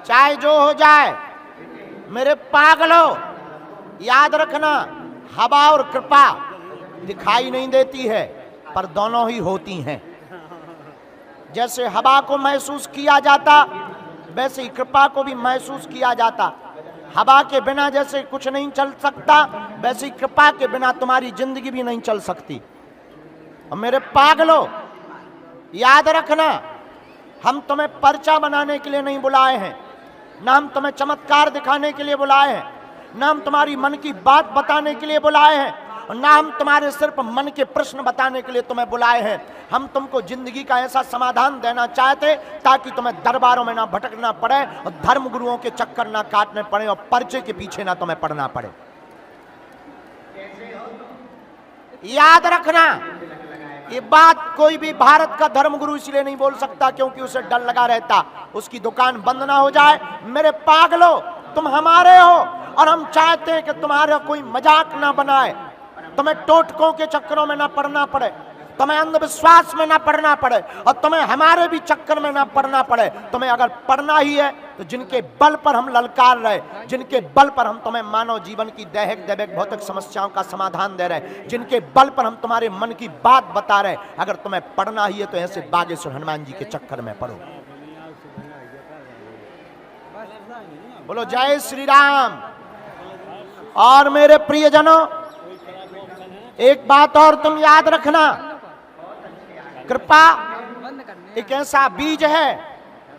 चाहे जो हो जाए मेरे पागलों, याद रखना हवा और कृपा दिखाई नहीं देती है पर दोनों ही होती हैं। जैसे हवा को महसूस किया जाता वैसे ही कृपा को भी महसूस किया जाता। हवा के बिना जैसे कुछ नहीं चल सकता वैसे ही कृपा के बिना तुम्हारी जिंदगी भी नहीं चल सकती। और मेरे पागलों, याद रखना हम तुम्हें पर्चा बनाने के लिए नहीं बुलाए हैं, ना हम तुम्हें चमत्कार दिखाने के लिए बुलाए हैं, ना हम तुम्हारी मन की बात बताने के लिए बुलाए हैं, और ना हम तुम्हारे सिर्फ मन के प्रश्न बताने के लिए तुम्हें बुलाए हैं। हम तुमको जिंदगी का ऐसा समाधान देना चाहते ताकि तुम्हें दरबारों में ना भटकना पड़े और धर्म गुरुओं के चक्कर ना काटने पड़े और पर्चे के पीछे ना तुम्हें पड़ना पड़े। याद रखना ये बात कोई भी भारत का धर्मगुरु इसलिए नहीं बोल सकता क्योंकि उसे डर लगा रहता उसकी दुकान बंद ना हो जाए। मेरे पागलों, तुम हमारे हो और हम चाहते हैं कि तुम्हारा कोई मजाक ना बनाए, तुम्हें टोटकों के चक्करों में ना पड़ना पड़े, तुम्हें अंधविश्वास में ना पड़ना पड़े और तुम्हें हमारे भी चक्कर में ना पड़ना पड़े। तुम्हें अगर पड़ना ही है तो जिनके बल पर हम ललकार रहे, जिनके बल पर हम तुम्हें मानव जीवन की दैहिक दैविक भौतिक समस्याओं का समाधान दे रहे, जिनके बल पर हम तुम्हारे मन की बात बता रहे, अगर तुम्हें पढ़ना ही है तो ऐसे बागेश्वर हनुमान जी के चक्कर में पढ़ो। बोलो जय श्री राम। और मेरे प्रियजनों, एक बात और तुम याद रखना, कृपा एक ऐसा बीज है,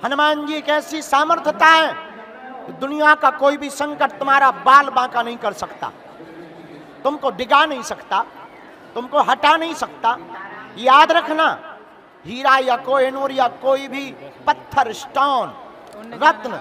हनुमान जी एक ऐसी सामर्थ्यता है, दुनिया का कोई भी संकट तुम्हारा बाल बांका नहीं कर सकता, तुमको डिगा नहीं सकता, तुमको हटा नहीं सकता। याद रखना, हीरा या कोहिनूर या कोई भी पत्थर, स्टोन, रत्न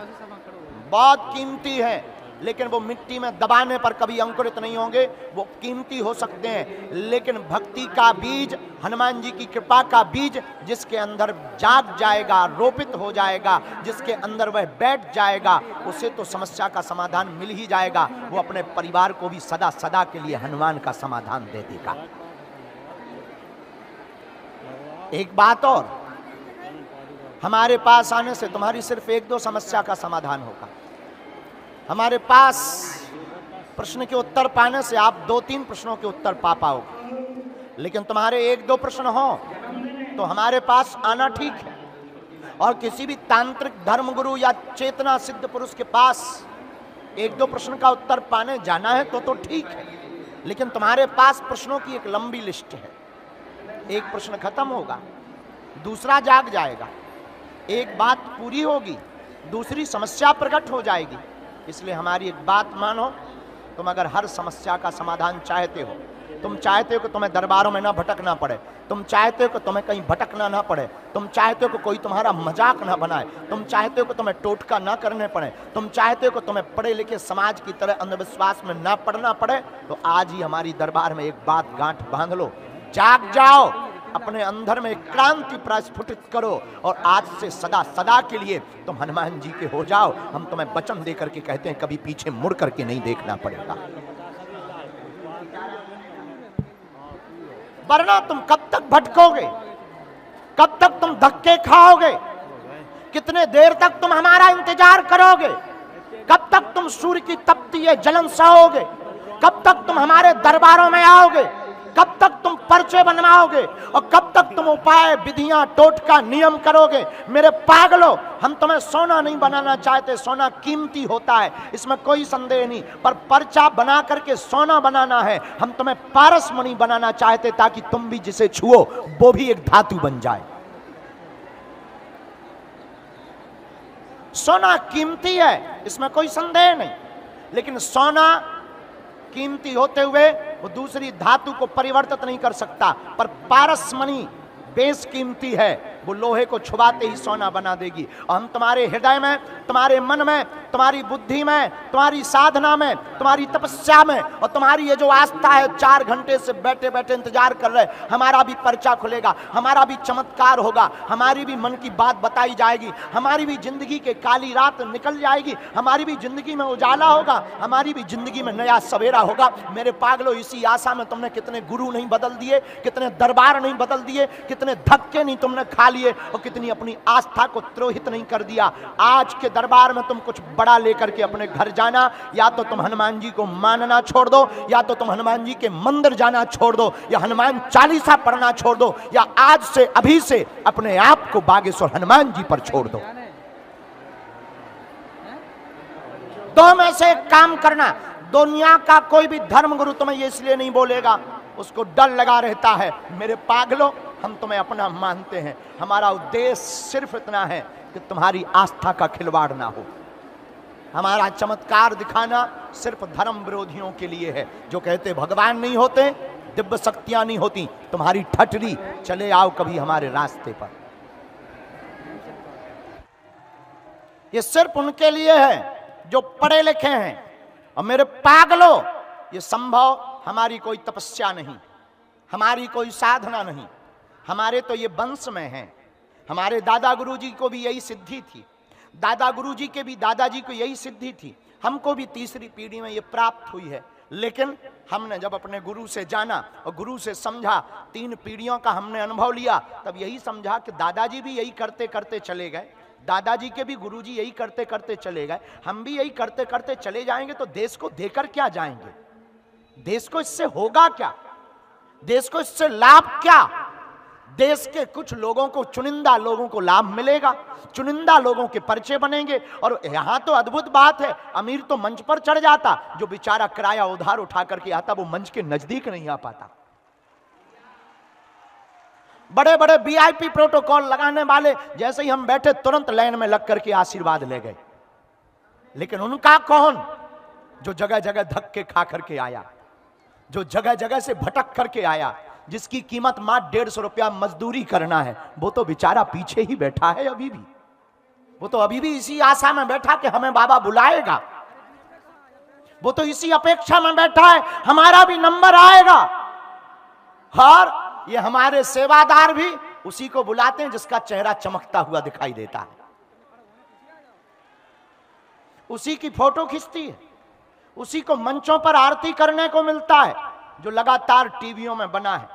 बहुत कीमती है, लेकिन वो मिट्टी में दबाने पर कभी अंकुरित नहीं होंगे। वो कीमती हो सकते हैं, लेकिन भक्ति का बीज, हनुमान जी की कृपा का बीज जिसके अंदर जाग जाएगा, रोपित हो जाएगा, जिसके अंदर वह बैठ जाएगा, उसे तो समस्या का समाधान मिल ही जाएगा। वो अपने परिवार को भी सदा सदा के लिए हनुमान का समाधान दे देगा। एक बात और, हमारे पास आने से तुम्हारी सिर्फ एक दो समस्या का समाधान होगा। हमारे पास प्रश्न के उत्तर पाने से आप 2-3 प्रश्नों के उत्तर पा पाओगे, लेकिन तुम्हारे 1-2 प्रश्न हो तो हमारे पास आना ठीक है। और किसी भी तांत्रिक धर्मगुरु या चेतना सिद्ध पुरुष के पास 1-2 प्रश्न का उत्तर पाने जाना है तो ठीक है, लेकिन तुम्हारे पास प्रश्नों की एक लंबी लिस्ट है। एक प्रश्न खत्म होगा, दूसरा जाग जाएगा, एक बात पूरी होगी, दूसरी समस्या प्रकट हो जाएगी। इसलिए हमारी एक बात मानो, तुम अगर हर समस्या का समाधान चाहते हो, तुम चाहते हो कि तुम्हें दरबारों में ना भटकना पड़े, तुम चाहते हो कि तुम्हें कहीं भटकना ना पड़े, तुम चाहते हो कि कोई तुम्हारा मजाक ना बनाए, तुम चाहते हो कि तुम्हें टोटका ना करने पड़े, तुम चाहते हो कि तुम्हें पढ़े लिखे समाज की तरह अंधविश्वास में ना पड़ना पड़े, तो आज ही हमारी दरबार में एक बात गांठ बांध लो, जाग जाओ, अपने अंदर में क्रांति प्रस्फुटित करो और आज से सदा सदा के लिए तुम हनुमान जी के हो जाओ। हम तुम्हें वचन देकर के कहते हैं, कभी पीछे मुड़ करके नहीं देखना पड़ेगा, वरना तुम कब तक भटकोगे, कब तक तुम धक्के खाओगे, कितने देर तक तुम हमारा इंतजार करोगे, कब तक तुम सूर्य की तपती है जलन सहोगे, कब तक तुम हमारे दरबारों में आओगे, कब तक तुम पर्चे बनवाओगे और कब तक तुम उपाय विधियां टोटका नियम करोगे। मेरे पागलों, हम तुम्हें सोना नहीं बनाना चाहते, सोना कीमती होता है, इसमें कोई संदेह नहीं, पर पर्चा बना करके सोना बनाना है। हम तुम्हें पारस मणि बनाना चाहते ताकि तुम भी जिसे छुओ वो भी एक धातु बन जाए। सोना कीमती है, इसमें कोई संदेह नहीं, लेकिन सोना कीमती होते हुए वो दूसरी धातु को परिवर्तित नहीं कर सकता, पर पारसमणि बेस कीमती है, वो लोहे को छुबाते ही सोना बना देगी। और हम तुम्हारे हृदय में, तुम्हारे मन में, तुम्हारी बुद्धि में, तुम्हारी साधना में, तुम्हारी तपस्या में और तुम्हारी ये जो आस्था है, 4 घंटे से बैठे बैठे इंतजार कर रहे, हमारा भी पर्चा खुलेगा, हमारा भी चमत्कार होगा, हमारी भी मन की बात बताई जाएगी, हमारी भी जिंदगी के काली रात निकल जाएगी, हमारी भी जिंदगी में उजाला होगा, हमारी भी जिंदगी में नया सवेरा होगा। मेरे पागलों, इसी आशा में तुमने कितने गुरु नहीं बदल दिए, कितने दरबार नहीं बदल दिए, कितने धक्के नहीं तुमने खा लिए और कितनी अपनी आस्था को द्रोहित नहीं कर दिया। आज के दरबार में तुम कुछ बड़ा लेकर के अपने घर जाना, या तो तुम हनुमान जी को मानना छोड़ दो, या तो तुम हनुमान जी के मंदिर जाना छोड़ दो, या हनुमान चालीसा पढ़ना छोड़ दो, या आज से अभी से अपने आप को बागेश्वर हनुमान जी पर छोड़ दो। दो में से एक काम करना। दुनिया का कोई भी धर्म गुरु तुम्हें ये इसलिए नहीं बोलेगा, उसको डर लगा रहता है, मेरे पागलों हम तुम्हें अपना मानते हैं, हमारा उद्देश्य सिर्फ इतना है कि तुम्हारी आस्था का खिलवाड़ ना हो। हमारा चमत्कार दिखाना सिर्फ धर्म विरोधियों के लिए है, जो कहते भगवान नहीं होते, दिव्य शक्तियां नहीं होती, तुम्हारी ठटरी, चले आओ कभी हमारे रास्ते पर। ये सिर्फ उनके लिए है जो पढ़े लिखे हैं। और मेरे पागलों, ये संभव हमारी कोई तपस्या नहीं, हमारी कोई साधना नहीं, हमारे तो ये वंश में है। हमारे दादा गुरुजी को भी यही सिद्धि थी, दादा गुरुजी के भी दादाजी को यही सिद्धि थी, हमको भी तीसरी पीढ़ी में ये प्राप्त हुई है। लेकिन हमने जब अपने गुरु से जाना और गुरु से समझा, 3 पीढ़ियों का हमने अनुभव लिया, तब यही समझा कि दादाजी भी यही करते करते चले गए, दादाजी के भी गुरुजी यही करते करते चले गए, हम भी यही करते करते चले जाएंगे तो देश को देकर क्या जाएंगे? देश को इससे होगा क्या? देश को इससे लाभ क्या? देश के कुछ लोगों को, चुनिंदा लोगों को लाभ मिलेगा, चुनिंदा लोगों के परिचय बनेंगे। और यहां तो अद्भुत बात है, अमीर तो मंच पर चढ़ जाता, जो बेचारा किराया उधार उठा करके आता वो मंच के नजदीक नहीं आ पाता। बड़े बड़े वीआईपी प्रोटोकॉल लगाने वाले जैसे ही हम बैठे तुरंत लाइन में लग करके आशीर्वाद ले गए। लेकिन उनका कौन जो जगह जगह धक्के खा करके आया, जो जगह जगह से भटक करके आया, जिसकी कीमत मात्र 150 रुपया मजदूरी करना है, वो तो बेचारा पीछे ही बैठा है अभी भी। वो तो अभी भी इसी आशा में बैठा कि हमें बाबा बुलाएगा, वो तो इसी अपेक्षा में बैठा है हमारा भी नंबर आएगा। और ये हमारे सेवादार भी उसी को बुलाते हैं जिसका चेहरा चमकता हुआ दिखाई देता है, उसी की फोटो खींचती है, उसी को मंचों पर आरती करने को मिलता है जो लगातार टीवियों में बना है।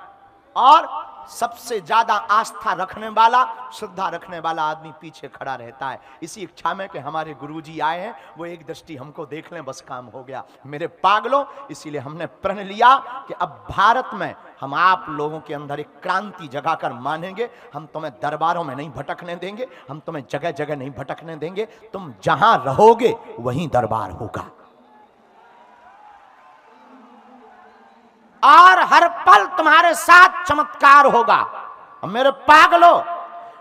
और सबसे ज्यादा आस्था रखने वाला, श्रद्धा रखने वाला आदमी पीछे खड़ा रहता है, इसी इच्छा में कि हमारे गुरुजी आए हैं, वो एक दृष्टि हमको देख लें, बस काम हो गया। मेरे पागलों, इसीलिए हमने प्रण लिया कि अब भारत में हम आप लोगों के अंदर एक क्रांति जगाकर मानेंगे। हम तुम्हें दरबारों में नहीं भटकने देंगे, हम तुम्हें जगह जगह नहीं भटकने देंगे, तुम जहां रहोगे वहीं दरबार होगा। और हर पल तुम्हारे साथ चमत्कार होगा। मेरे पागलों,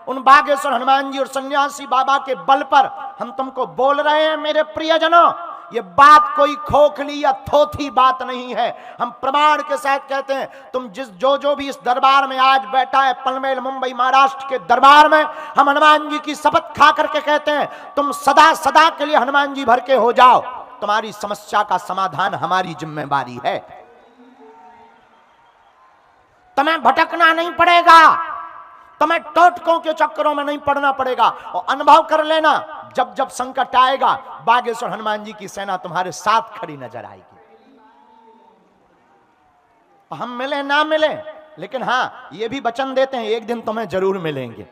उन बागेश्वर हनुमान जी और सन्यासी बाबा के बल पर हम तुमको बोल रहे हैं मेरे प्रियजनों, ये बात कोई खोखली या थोथी बात नहीं है। हम प्रमाण के साथ कहते हैं, तुम जो भी इस दरबार में आज बैठा है, पनवेल मुंबई महाराष्ट्र के दरबार में, हम हनुमान जी की शपथ खा करके कहते हैं, तुम सदा सदा के लिए हनुमान जी भर के हो जाओ, तुम्हारी समस्या का समाधान हमारी जिम्मेवारी है। तुम्हें भटकना नहीं पड़ेगा, तुम्हें टोटकों के चक्करों में नहीं पड़ना पड़ेगा। और अनुभव कर लेना, जब जब संकट आएगा, बागेश्वर हनुमान जी की सेना तुम्हारे साथ खड़ी नजर आएगी। हम मिले ना मिले, लेकिन हां ये भी वचन देते हैं, एक दिन तुम्हें जरूर मिलेंगे।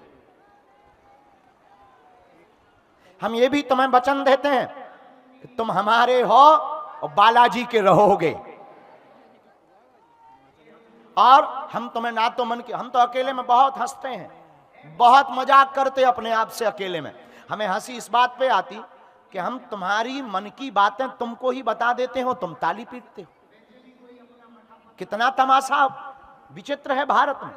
हम ये भी तुम्हें वचन देते हैं कि तुम हमारे हो और बालाजी के रहोगे। और हम तुम्हें ना तो मन के, हम तो अकेले में बहुत हंसते हैं, बहुत मजाक करते अपने आप से अकेले में। हमें हंसी इस बात पे आती कि हम तुम्हारी मन की बातें तुमको ही बता देते हो, तुम ताली पीटते हो। कितना तमाशा विचित्र है भारत में।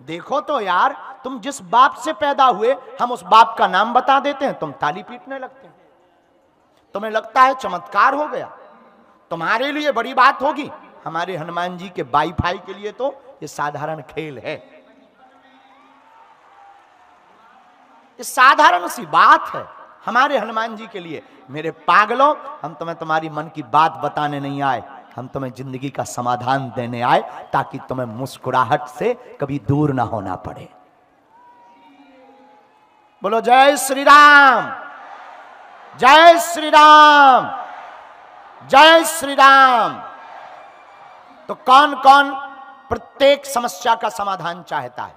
देखो तो यार, तुम जिस बाप से पैदा हुए, हम उस बाप का नाम बता देते हैं, तुम ताली पीटने लगते हो। तुम्हें लगता है चमत्कार हो गया, तुम्हारे लिए बड़ी बात होगी, हमारे हनुमान जी के वाईफाई के लिए तो ये साधारण खेल है, ये साधारण सी बात है हमारे हनुमान जी के लिए। मेरे पागलों, हम तुम्हें तुम्हारी मन की बात बताने नहीं आए, हम तुम्हें जिंदगी का समाधान देने आए, ताकि तुम्हें मुस्कुराहट से कभी दूर ना होना पड़े। बोलो जय श्री राम, जय श्री राम, जय श्री राम। तो कौन कौन प्रत्येक समस्या का समाधान चाहता है?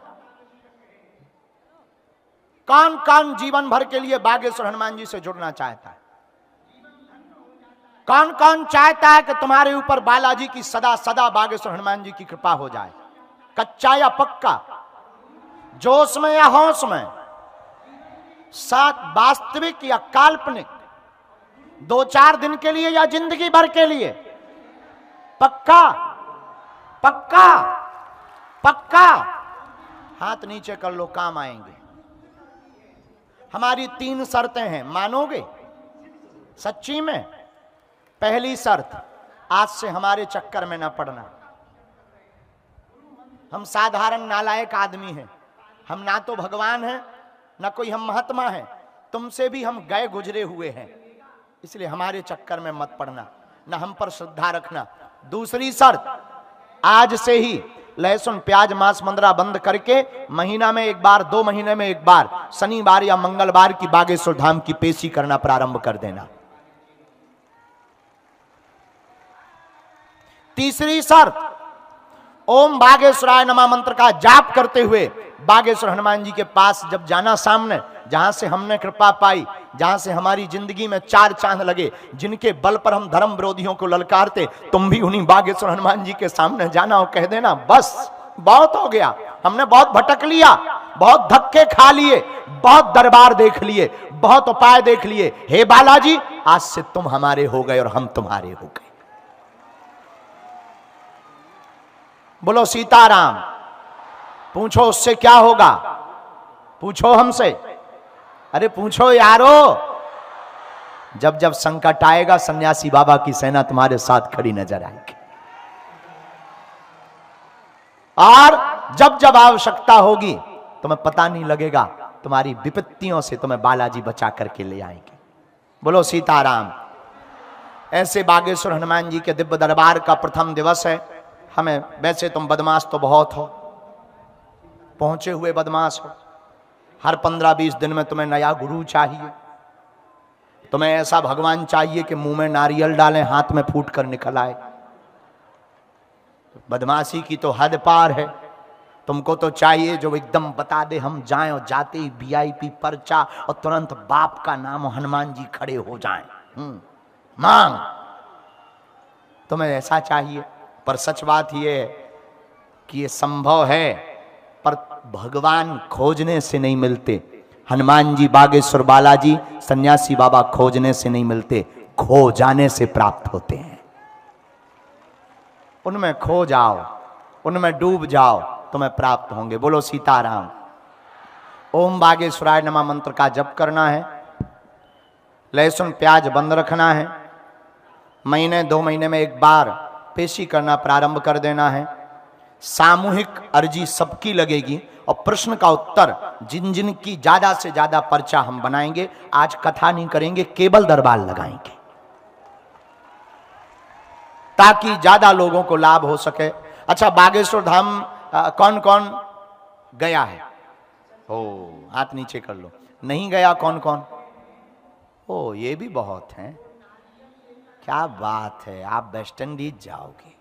कौन कौन जीवन भर के लिए बागेश्वर हनुमान जी से जुड़ना चाहता है? कौन कौन चाहता है कि तुम्हारे ऊपर बालाजी की सदा सदा बागेश्वर हनुमान जी की कृपा हो जाए? कच्चा या पक्का, जोश में या होश में, साथ वास्तविक या काल्पनिक, 2-4 दिन के लिए या जिंदगी भर के लिए? पक्का पक्का पक्का। हाथ नीचे कर लो, काम आएंगे। हमारी 3 शर्तें हैं, मानोगे सच्ची में? पहली शर्त, आज से हमारे चक्कर में न पड़ना। हम साधारण नालायक आदमी हैं, हम ना तो भगवान हैं ना कोई हम महात्मा हैं, तुमसे भी हम गए गुजरे हुए हैं, इसलिए हमारे चक्कर में मत पड़ना, ना हम पर श्रद्धा रखना। दूसरी शर्त, आज से ही लहसुन प्याज मांस मंदरा बंद करके महीना में एक बार, 2 महीने में एक बार, शनिवार या मंगलवार की बागेश्वर धाम की पेशी करना प्रारंभ कर देना। तीसरी शर्त, ओम बागेश्वराय नमः मंत्र का जाप करते हुए बागेश्वर हनुमान जी के पास जब जाना, सामने जहां से हमने कृपा पाई, जहां से हमारी जिंदगी में 4 चांद लगे, जिनके बल पर हम धर्म विरोधियों को ललकारते, तुम भी उन्हीं बागेश्वर हनुमान जी के सामने जाना और कह देना, बस बहुत हो गया, हमने बहुत भटक लिया, बहुत धक्के खा लिए, बहुत दरबार देख लिए, बहुत उपाय देख लिए, हे बालाजी आज से तुम हमारे हो गए और हम तुम्हारे हो गए। बोलो सीताराम। पूछो उससे क्या होगा? पूछो हमसे, अरे पूछो यारो। जब जब संकट आएगा सन्यासी बाबा की सेना तुम्हारे साथ खड़ी नजर आएगी, और जब जब आवश्यकता होगी तुम्हें पता नहीं लगेगा, तुम्हारी विपत्तियों से तुम्हें बालाजी बचा करके ले आएंगे। बोलो सीताराम। ऐसे बागेश्वर हनुमान जी के दिव्य दरबार का प्रथम दिवस है। हमें, वैसे तुम बदमाश तो बहुत हो, पहुंचे हुए बदमाश हो, हर 15-20 दिन में तुम्हें नया गुरु चाहिए, तुम्हें ऐसा भगवान चाहिए कि मुंह में नारियल डालें, हाथ में फूट कर निकल आए। बदमाशी की तो हद पार है। तुमको तो चाहिए जो एकदम बता दे, हम जाएं और जाते ही VIP पर्चा और तुरंत बाप का नाम हनुमान जी खड़े हो जाएं। मांग, तुम्हें ऐसा चाहिए। पर सच बात यह है कि यह संभव है, पर भगवान खोजने से नहीं मिलते। हनुमान जी, बागेश्वर बालाजी, सन्यासी बाबा खोजने से नहीं मिलते, खो जाने से प्राप्त होते हैं। उनमें खो जाओ, उनमें डूब जाओ, तुम्हें प्राप्त होंगे। बोलो सीताराम। ओम बागेश्वराय नमः मंत्र का जप करना है, लहसुन प्याज बंद रखना है, महीने 2 महीने में एक बार पेशी करना प्रारंभ कर देना है। सामूहिक अर्जी सबकी लगेगी और प्रश्न का उत्तर जिन जिन की ज्यादा से ज्यादा पर्चा हम बनाएंगे। आज कथा नहीं करेंगे, केवल दरबार लगाएंगे ताकि ज्यादा लोगों को लाभ हो सके। अच्छा, बागेश्वर धाम कौन कौन गया है? ओ, हाथ नीचे कर लो। नहीं गया कौन कौन? ओ, ये भी बहुत हैं। क्या बात है, आप वेस्ट इंडीज जाओगे,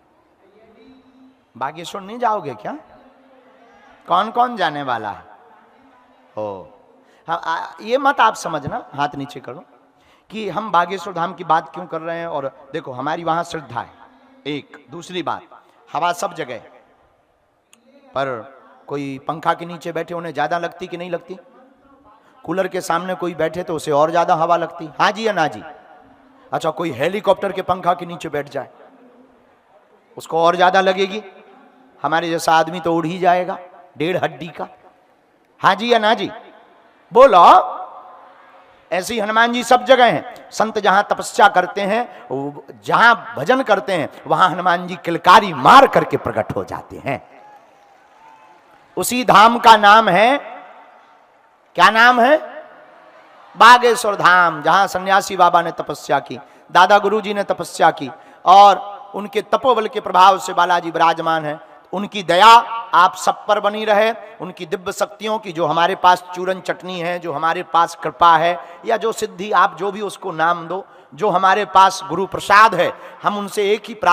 बागेश्वर नहीं जाओगे क्या? कौन कौन जाने वाला है? हो, हाँ, ये मत आप समझना, हाथ नीचे करो, कि हम बागेश्वर धाम की बात क्यों कर रहे हैं। और देखो, हमारी वहां श्रद्धा है। एक दूसरी बात, हवा सब जगह, पर कोई पंखा के नीचे बैठे उन्हें ज्यादा लगती कि नहीं लगती? कूलर के सामने कोई बैठे तो उसे और ज्यादा हवा लगती। हाँ जी या ना जी? अच्छा, कोई हेलीकॉप्टर के पंखा के नीचे बैठ जाए उसको और ज्यादा लगेगी। हमारे जैसा आदमी तो उड़ ही जाएगा, 1.5 हड्डी का। हाँ जी या ना जी? बोलो। ऐसी हनुमान जी सब जगह हैं। संत जहां तपस्या करते हैं, जहां भजन करते हैं, वहां हनुमान जी किलकारी मार करके प्रकट हो जाते हैं। उसी धाम का नाम है, क्या नाम है? बागेश्वर धाम, जहां सन्यासी बाबा ने तपस्या की, दादा गुरु जी ने तपस्या की, और उनके तपोबल के प्रभाव से बालाजी विराजमान है। उनकी दया आप सब पर बनी रहे, उनकी दिव्य शक्तियों की, जो हमारे पास चूरन चटनी है, जो हमारे पास कृपा है, या जो सिद्धि, आप जो भी उसको नाम दो, जो हमारे पास गुरु प्रसाद है, हम उनसे एक ही प्रार्थना